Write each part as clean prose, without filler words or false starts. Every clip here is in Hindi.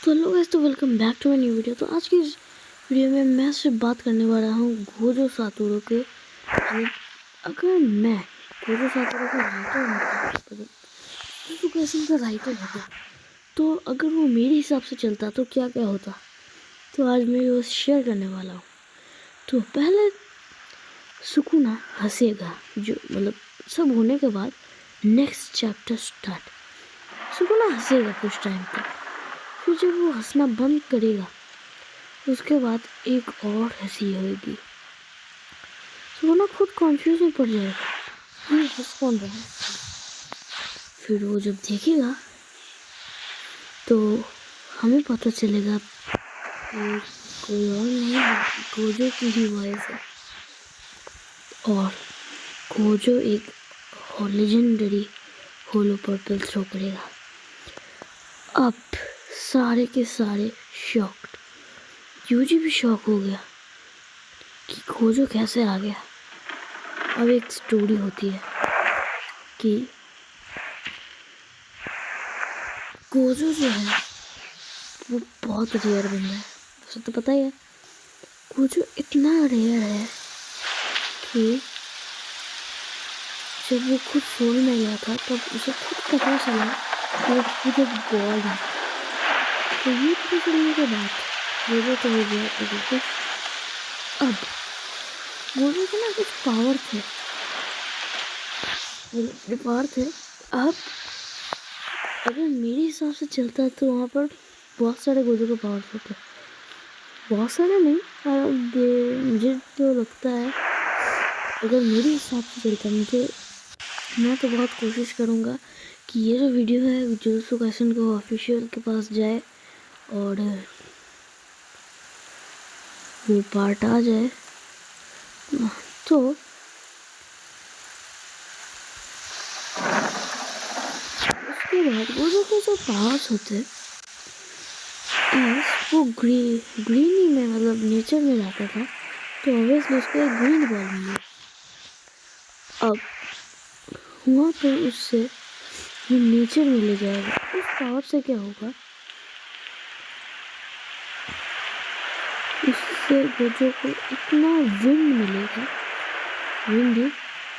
तो हेलो गाइस, तो welcome back to my new video. तो आज की इस वीडियो में मैं सिर्फ बात करने वाला हूँ गोजो सातोरू के। अगर मैं गोजो सातोरू का राइटर होता, मतलब जुजुत्सु का राइटर होता, तो अगर वो मेरे हिसाब से चलता तो क्या क्या होता, तो आज मैं वो शेयर करने वाला हूँ। तो पहले सुकुना हंसेगा, जो मतलब सब होने के बाद नेक्स्ट चैप्टर स्टार्ट। सुकुना हंसेगा कुछ टाइम तक, फिर जब वो हंसना बंद करेगा उसके बाद एक और हंसी होगी। तो वो ना खुद कॉन्फ्यूज में पड़ जाएगा, ये हंस कौन रहा है। फिर वो जब देखेगा तो हमें पता चलेगा कि कोई और नहीं, गोजो की ही वॉइस है। और गोजो एक लेजेंडरी होलो पर्पल थ्रो करेगा। अब सारे के सारे शॉक्ड, यूजी भी शॉक हो गया कि गोजो कैसे आ गया। अब एक स्टोरी होती है कि गोजो जो है वो बहुत रेयर बंदा है। उसे तो पता ही है, गोजो इतना रेयर है कि जब वो खुद सोल में गया था तब उसे खुद पता चला कि वो खुद एक गॉड है। तो ये पता चलने के बाद गोजो तो हो गया बिल्कुल खुश। अब गोजो के ना कुछ पावर थे, अब अगर मेरे हिसाब से चलता तो वहाँ पर बहुत सारे गोजो के पावर्स होते, बहुत सारे नहीं। मुझे तो लगता है अगर मेरे हिसाब से चलता, मैं तो बहुत कोशिश करूँगा कि ये जो वीडियो है जुजुत्सु काइसेन को ऑफिशियल के पास जाए और वो पार्ट आ जाए। तो उसके बाद गोजो के जो पावर्स होते वो ग्रीनी में, मतलब नेचर में रहता था, तो ऑब्वियसली उसको एक ग्रीन बॉल मिली। अब हुआ तो उससे वो नेचर में ले जाएगा। उस पावर से क्या होगा, उससे गोजो को इतना विंड मिलेगा, विंड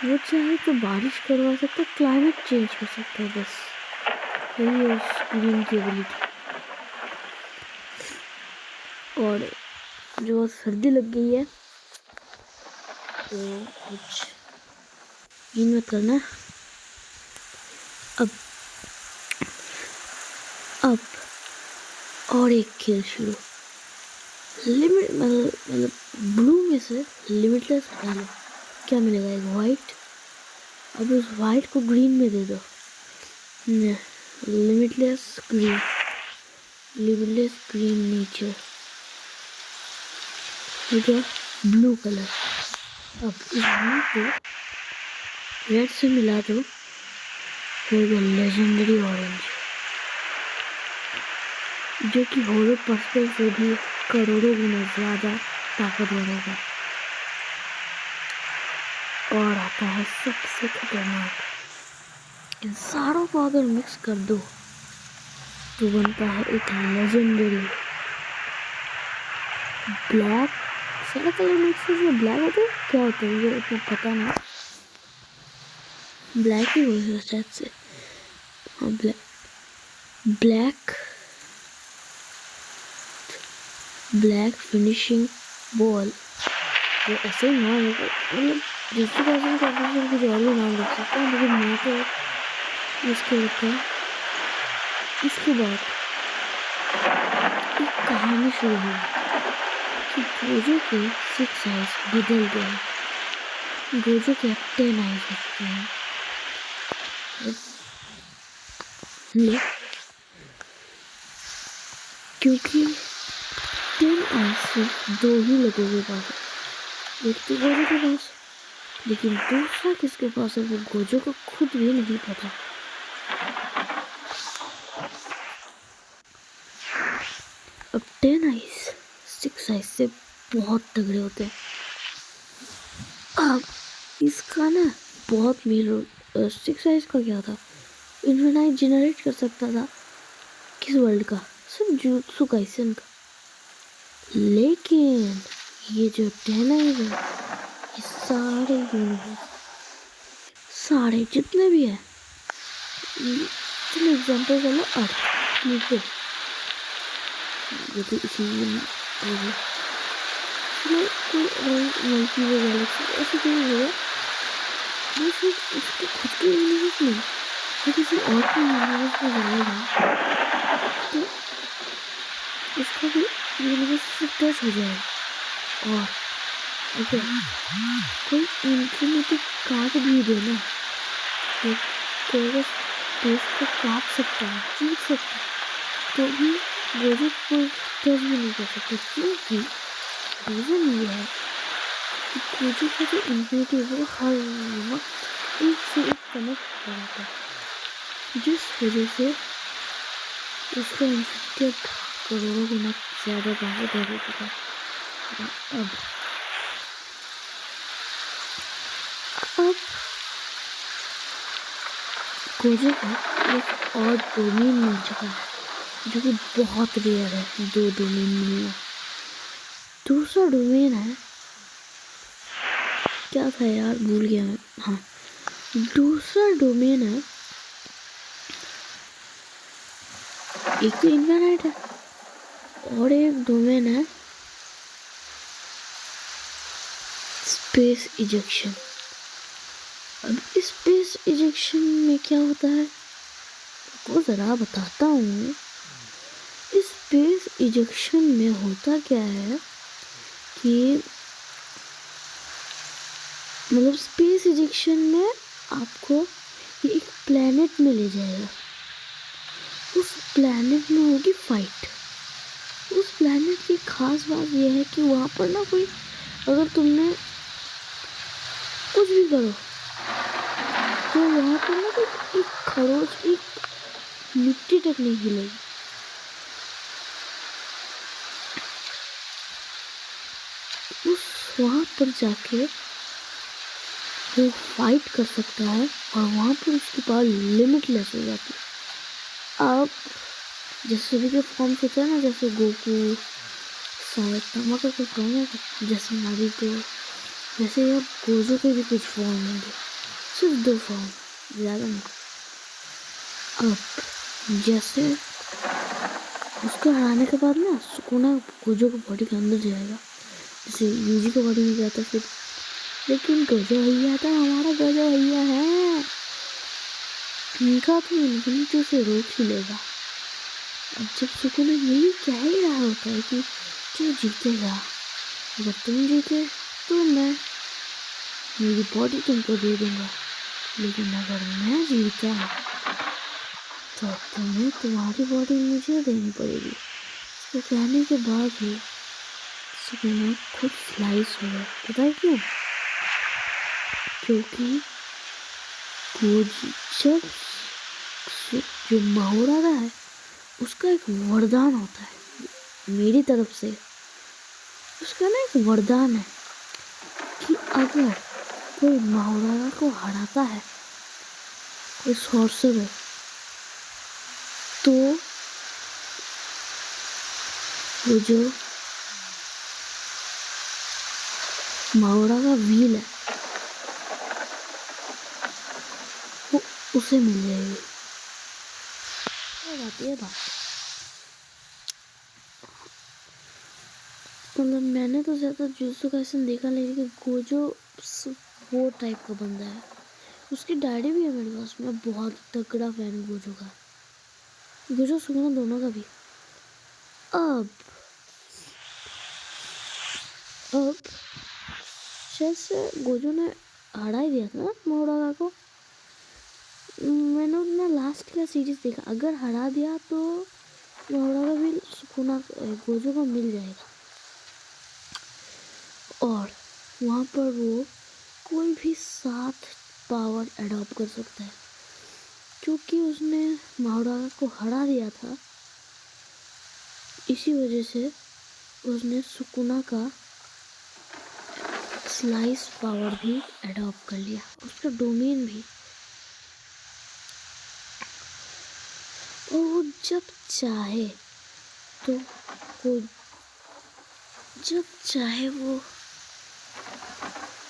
वो चाहे तो बारिश करवा सकता है, क्लाइमेट चेंज कर सकता है। बस यही है उस ग्रीन की एबिलिटी। और जो सर्दी लग गई है तो कुछ इन मत करना। अब और एक खेल शुरू, लिमिट मतलब ब्लू में से लिमिटलेस हटा लो, क्या मिलेगा, एक वाइट। अब उस वाइट को ग्रीन में दे दो, लिमिटलेस ग्रीन नेचर हो गया ब्लू कलर। अब इस ब्लू को रेड से मिला दो, हो गया लेजेंडरी ऑरेंज, जो कि होलो पर्पल से भी करोड़ों गुना ज़्यादा ताकतवर होगा। और आता है सबसे खतरनाक, इन सारों को अगर मिक्स कर दो तो बनता है एक लेजेंडरी ब्लैक। सारा कलर मिक्स में ब्लैक होता है, क्या होता है मुझे इतना पता नहीं, ब्लैक ही होगा शायद से। हाँ, ब्लैक फिनिशिंग बॉल, वो ऐसे ही नाम होगा, मतलब दूसरी पर्सन का ऑफिशियल कुछ और भी नाम रख सकता है, लेकिन मैं तो इसके रखा। इसके बाद एक कहानी शुरू हुई कि गोजो के 6 आइज बदल गए, गोजो के अब 10 आइज हो चुके हैं। क्योंकि 10 आइज सिर्फ 2 ही लोगों के पास है, एक तो गोजो के पास, लेकिन दूसरा किसके पास है वो गोजो को खुद भी नहीं पता। अब 10 आइज 6 आइज से बहुत तगड़े होते हैं। अब इसका ना बहुत मेल, 6 आइज का क्या था, इन्फिनाइट जनरेट कर सकता था किस वर्ल्ड का, सिर्फ जुत्सु काइसन का। लेकिन ये जो 10 आइज है, ये सारे यूनिवर्स, सारे जितने भी है, चलो एग्जाम्पल चलो अर्थ, प्लूटो, ये तो इसी में हो गया। चलो कोई और मल्टी वे गैलेक्सी ऐसे कोई होगा, वो सिर्फ उसके खुद के यूनिवर्स में या किसी और के यूनिवर्स में जाएगा तो उसका भी यूनिवर्स से टच हो जाएगा। और अगर कोई इन्फिनिटी काट भी देना तो कोई अगर स्पेस को काट सकता है, चीर सकता है, तो भी गोजो को टच भी नहीं कर सकता, क्योंकि रीज़न ये है कि गोजो का जो इन्फिनिटी है वो हर वक्त एक से एक कनेक्ट हो जाता है, जिस वजह से उसका इन्फिनिटी अब करोड़ों गुना ज़्यादा पावरफुल हो चुका है। अब गोजो को एक और डोमेन मिल चुका है जो कि बहुत रेयर है, 2 डोमेन मिलना। दूसरा डोमेन है, क्या था यार भूल गया मैं, हाँ, दूसरा डोमेन है, एक तो इनफाइनाइट है और एक डोमेन है स्पेस इजेक्शन। अब इस स्पेस इजेक्शन में क्या होता है वो ज़रा बताता हूँ। इस स्पेस इजेक्शन में होता क्या है कि मतलब स्पेस इजेक्शन में आपको ये एक प्लेनेट में ले जाएगा, उस प्लेनेट में होगी फाइट। उस प्लेनेट की खास बात यह है कि वहाँ पर ना कोई, अगर तुमने कुछ भी करो तो वहाँ पर ना कोई एक खरोच, एक मिट्टी तक नहीं हिलेगी। उस वहाँ पर जाके वो फाइट कर सकता है और वहाँ पर उसकी पावर लिमिटलेस हो जाती है। अब जैसे भी के फॉर्म होता है ना, जैसे गोकू, साइतामा का कुछ फॉर्म है, जैसे नारुतो, वैसे अब गोजो के भी कुछ फॉर्म होंगे, सिर्फ 2 फॉर्म, ज़्यादा नहीं। अब जैसे उसको हराने के बाद ना सुकुना गोजो की बॉडी के अंदर जाएगा, जैसे यूजी की बॉडी में जाता फिर, लेकिन गोजो भैया तो हमारा गोजो भैया है, इनका तो इन्फिनिटी से रोक ही लेगा। अब जब सुकुना यही कह ही रहा होता है कि जो जीतेगा, अगर तुम जीते तो मैं मेरी बॉडी तुमको दे दूंगा, लेकिन अगर मैं जीता तो तुम्हें तुम्हारी बॉडी मुझे देनी पड़ेगी। इसको कहने के बाद ही सुकुना खुद स्लाइस हो गया। पता है क्यों? क्योंकि जब जो माहोरागा है उसका एक वरदान होता है मेरी तरफ से, उसका ना एक वरदान है कि अगर कोई माहोरागा को हराता है, कोई सॉर्सरर, तो वो जो माहोरागा व्हील है वो उसे मिल जाएगी। ये बात मतलब मैंने तो ज़्यादा जुत्सु काइसेन देखा, लेकिन गोजो वो टाइप का बंदा है। उसकी डायरी भी है मेरे पास, मैं बहुत तगड़ा फैन हूँ गोजो का, गोजो सुकुना दोनों का भी। अब शायद से गोजो ने हरा ही दिया था माहोरागा को, मैंने अपना लास्ट का सीरीज देखा, अगर हरा दिया तो माहोरागा भी सुकुना गोजो को मिल जाएगा और वहाँ पर वो कोई भी 7 पावर अडॉप्ट कर सकता है, क्योंकि उसने माहोरागा को हरा दिया था। इसी वजह से उसने सुकुना का स्लाइस पावर भी अडॉप्ट कर लिया, उसका डोमेन भी, और वो जब चाहे तो वो जब चाहे वो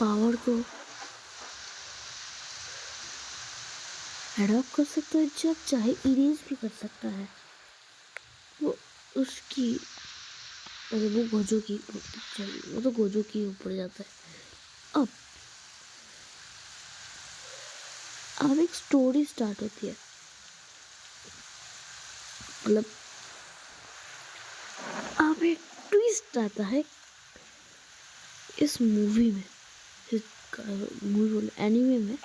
पावर को एडॉप्ट कर सकता है, जब चाहे इरेज भी कर सकता है। वो उसकी मतलब वो तो गोजो की ऊपर जाता है। अब एक स्टोरी स्टार्ट होती है। मतलब अब एक ट्विस्ट आता है इस मूवी में, इस मूवी बोले एनिमे में।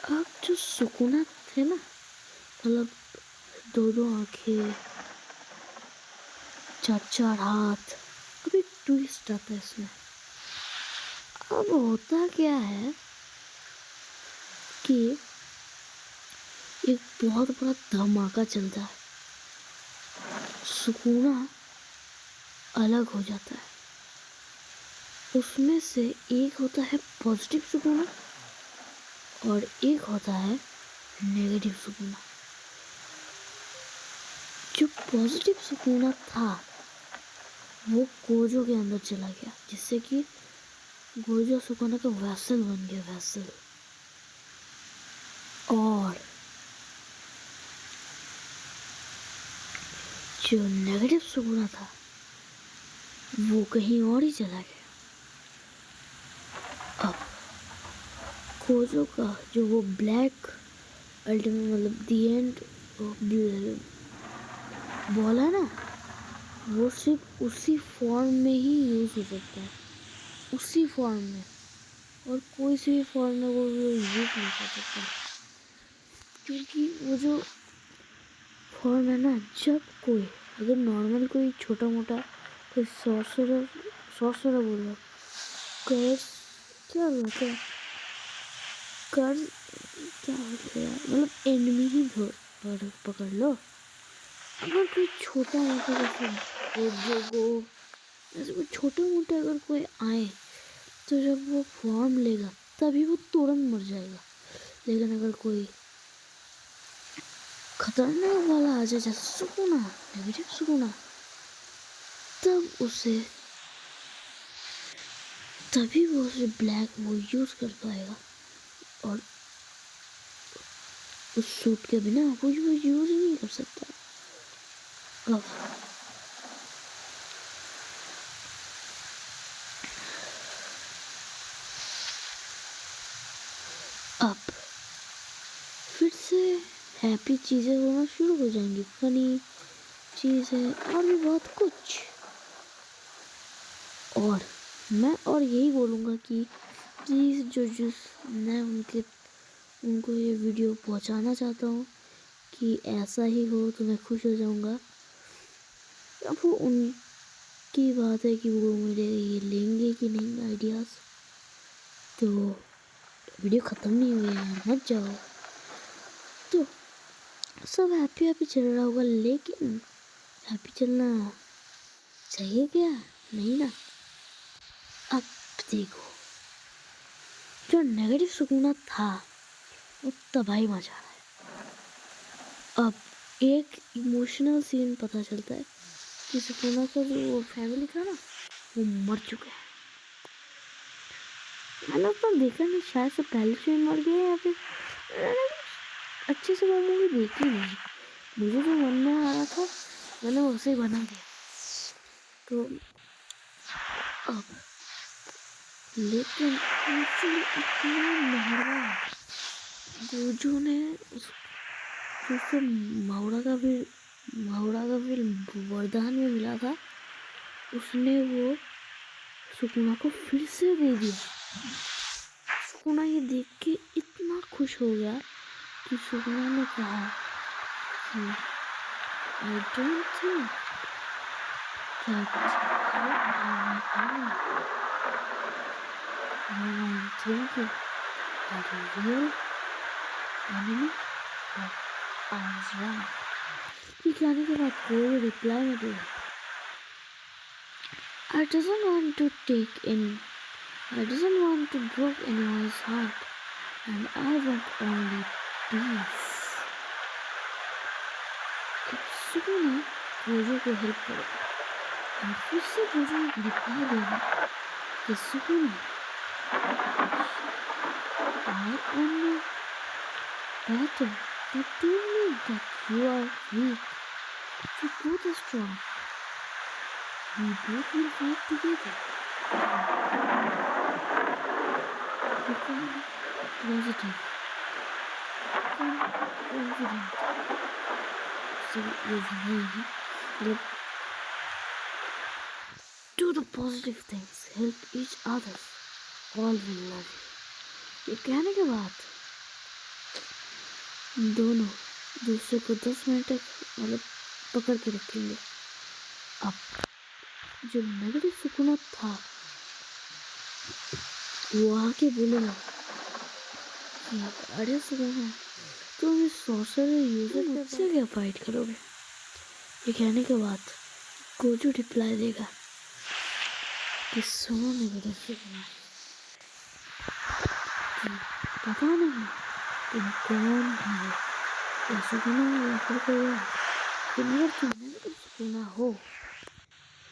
अब जो सुकुना थे ना, मतलब दो दो आंखें, चार चार हाथ, अब एक ट्विस्ट आता है इसमें। अब होता क्या है कि एक बहुत बड़ा धमाका चलता है, सुकुना अलग हो जाता है। उसमें से एक होता है पॉजिटिव सुकुना और एक होता है नेगेटिव सुकुना। जो पॉजिटिव सुकुना था वो गोजो के अंदर चला गया, जिससे कि गोजो सुकुना का वैसल बन गया, वैसल। और जो नेगेटिव सुकुना था वो कहीं और ही चला गया। अब गोजो का जो वो ब्लैक अल्टीमेट मतलब दी एंड बॉल है ना, वो सिर्फ उसी फॉर्म में ही यूज हो सकता है, उसी फॉर्म में, और कोई सी भी फॉर्म में वो यूज नहीं कर सकता। क्योंकि वो जो फॉर्म है ना, जब कोई अगर नॉर्मल कोई छोटा मोटा कोई सॉर्सरर बोल रहा, कर्स क्या बोलते हैं, कर्स क्या बोलते हैं यार, मतलब एनिमी ही पकड़ लो। अगर कोई छोटा मोटा ऐसे कोई छोटे मोटे अगर कोई आए, तो जब वो फॉर्म लेगा तभी वो तुरंत मर जाएगा। लेकिन अगर कोई खतरनाक वाला आ जाए, जैसे सुकुना, नेगेटिव सुकुना, तभी वो उसे ब्लैक वो यूज कर पाएगा। और उस सूट के बिना वो यूज ही नहीं कर सकता। अब फिर से हैप्पी चीज़ें होना शुरू हो जाएंगी, फनी चीज़ें और भी बहुत कुछ। और मैं और यही बोलूँगा कि प्लीज़ जो मैं उनको ये वीडियो पहुंचाना चाहता हूँ कि ऐसा ही हो तो मैं खुश हो जाऊँगा। अब वो उनकी बात है कि वो मेरे ये लेंगे कि नहीं आइडियाज़। तो वीडियो ख़त्म नहीं हुई यार, मत जाओ। तो सब हैप्पी हैप्पी चल रहा होगा, लेकिन हैप्पी चलना चाहिए क्या? नहीं ना। अब देखो, जो नेगेटिव सुकूना था वो तबाही मचा रहा है। अब एक इमोशनल सीन पता चलता है कि सुकूना का जो वो फैमिली था ना, वो मर चुका है। मैंने तो देखा नहीं, शायद से पहले से मर गए या फिर अच्छे से वो मूवी देखी नहीं। मुझे जो मन में आ रहा था मैंने वैसे ही बना दिया। तो अब लेकिन इतना मेहरबान गोजो ने उसको मावड़ा का फिर वरदान में मिला था, उसने वो सुकुना को फिर से दे दिया। सुकुना ये देख के इतना खुश हो गया कि सुकुना ने कहा कि I don't think that I'm thinking that a real enemy but I was wrong। ये कहने के बाद कोई रिप्लाई नहीं दिया। I doesn't want to break anyone's heart, and I want only peace। अब सुकुना गोजो को हेल्प करो। और फिर से गोजो रिप्लाई देगा कि Sukuna I am better, but don't mean that you are weak. We both are strong. We both will fight together. Become positive. Become confident. So ये ज़रूरी है मतलब do the positive things, help each other, all will love you। ये कहने के बाद दोनों दूसरे को 10 मिनट तक मतलब पकड़ के रखेंगे। अब जो नेगेटिव सुकून था वो आके बोलेगा कि अरे सुकून तुम इस सॉर्सर यूजर मुझसे क्या फाइट करोगे। ये कहने के बाद गोजो रिप्लाई देगा कि सुनो नेगेटिव सुकून कि पता नहीं तुम कौन हो या सुकून या फिर कोई और, लेकिन अगर तुम नेगेटिव सुकून हो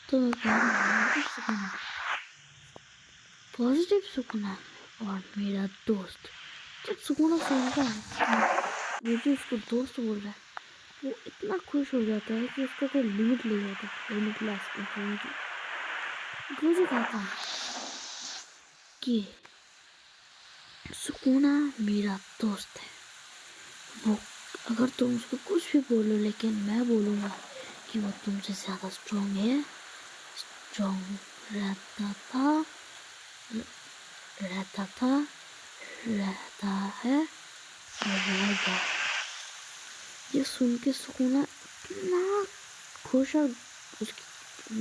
तो मैं कह रहा हूँ नेगेटिव सुकून पॉजिटिव सुकूना और मेरा दोस्त। जब सुकूना सुनता है वो जो उसको दोस्त बोल रहा है वो इतना खुश हो जाता है कि उसका कोई लिमिट ले जाता है, लिमिटलेस इन्फिनिटी। गोजो कहता है कि सुकूना मेरा दोस्त है, वो अगर तुम उसको कुछ भी बोलो लेकिन मैं बोलूँगा कि वो तुमसे ज़्यादा स्ट्रॉन्ग है, स्ट्रॉन्ग रहता है और रहेगा। ये सुन के सुकूना इतना खुश और उसकी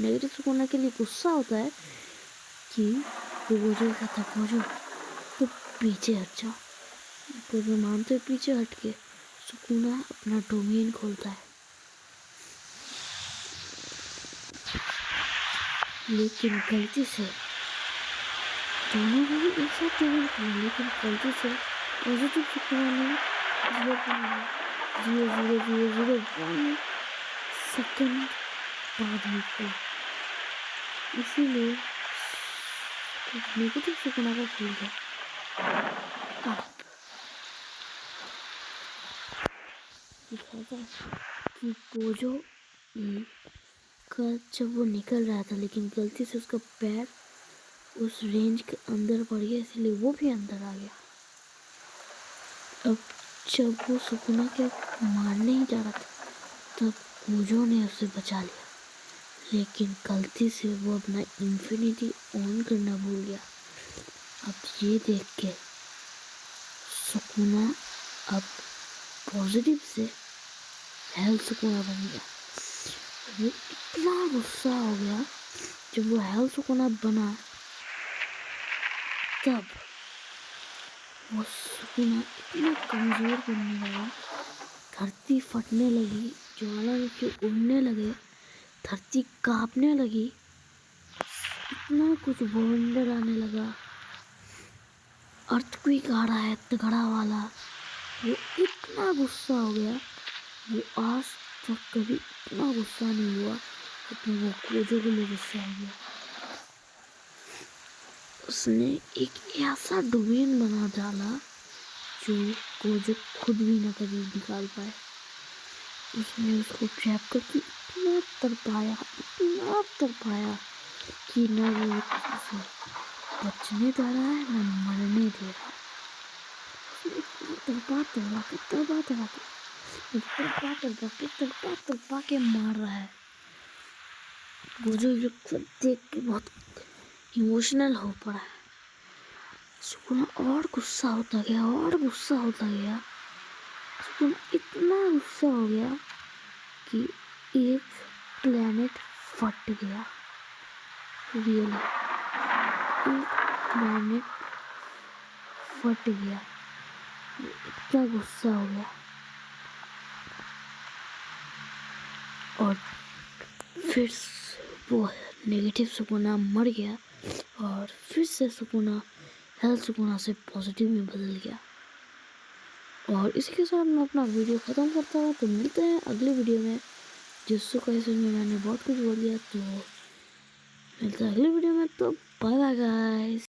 नेगेटिव सुकूना के लिए गुस्सा होता है कि वो गोजो कहता है गोजो तो पीछे हट जाओ। गोजो मानते पीछे हट के सुकूना अपना डोमेन खोलता है, लेकिन गलती से दोनों ने एक साथ डोमेन खोला, लेकिन गलती से पॉजिटिव सुकूना ने 0.0001 सेकंड बाद में खोला, इसीलिए नेगेटिव सुकूना का खुल गया। अब दिखाता है कि गोजो का जब वो निकल रहा था लेकिन गलती से उसका पैर उस रेंज के अंदर पड़ गया, इसलिए वो भी अंदर आ गया। अब जब वो सुकुना के मारने ही जा रहा था तब गोजो ने उसे बचा लिया, लेकिन गलती से वो अपना इन्फिनिटी ऑन करना भूल गया। अब ये देख के सुकुना अब पॉजिटिव से हेल सुकुना बन गया। वो इतना गुस्सा हो गया जब वो हेल सुकुना बना तब वो सुकुना इतना कमज़ोर बनने लगा, धरती फटने लगी, ज्वालामुखी उड़ने लगे, धरती कांपने लगी, इतना कुछ वंडर आने लगा, अर्थक्वेक आ रहा है तगड़ा वाला। वो इतना गुस्सा हो गया, वो आज तक कभी इतना गुस्सा नहीं हुआ जितना वो गोजो के लिए गुस्सा हो गया। उसने एक ऐसा डोमेन बना डाला जो गोजो खुद भी ना कभी निकाल पाए। उसने उसको ट्रैप करके इतना तरपाया कि न वो उसे बचने दे रहा है न मरने दे रहा है। उसने इतना तरपा के मार रहा है। गोजो जो खुद देख के बहुत इमोशनल हो पड़ा है। सुकुना और गुस्सा होता गया। सुकुना इतना गुस्सा हो गया कि एक प्लेनेट फट गया। रियली एक प्लेनेट फट गया, इतना गुस्सा हो गया। और फिर वो नेगेटिव सुकुना मर गया और फिर से सुकुना हेल्थ सुकुना से पॉजिटिव में बदल गया। और इसी के साथ मैं अपना वीडियो ख़त्म करता हूँ। तो मिलते हैं अगले वीडियो में। जिससे कैसे में मैंने बहुत कुछ बोल दिया, तो मिलता है अगली वीडियो में। तो बाय बाय गाइस।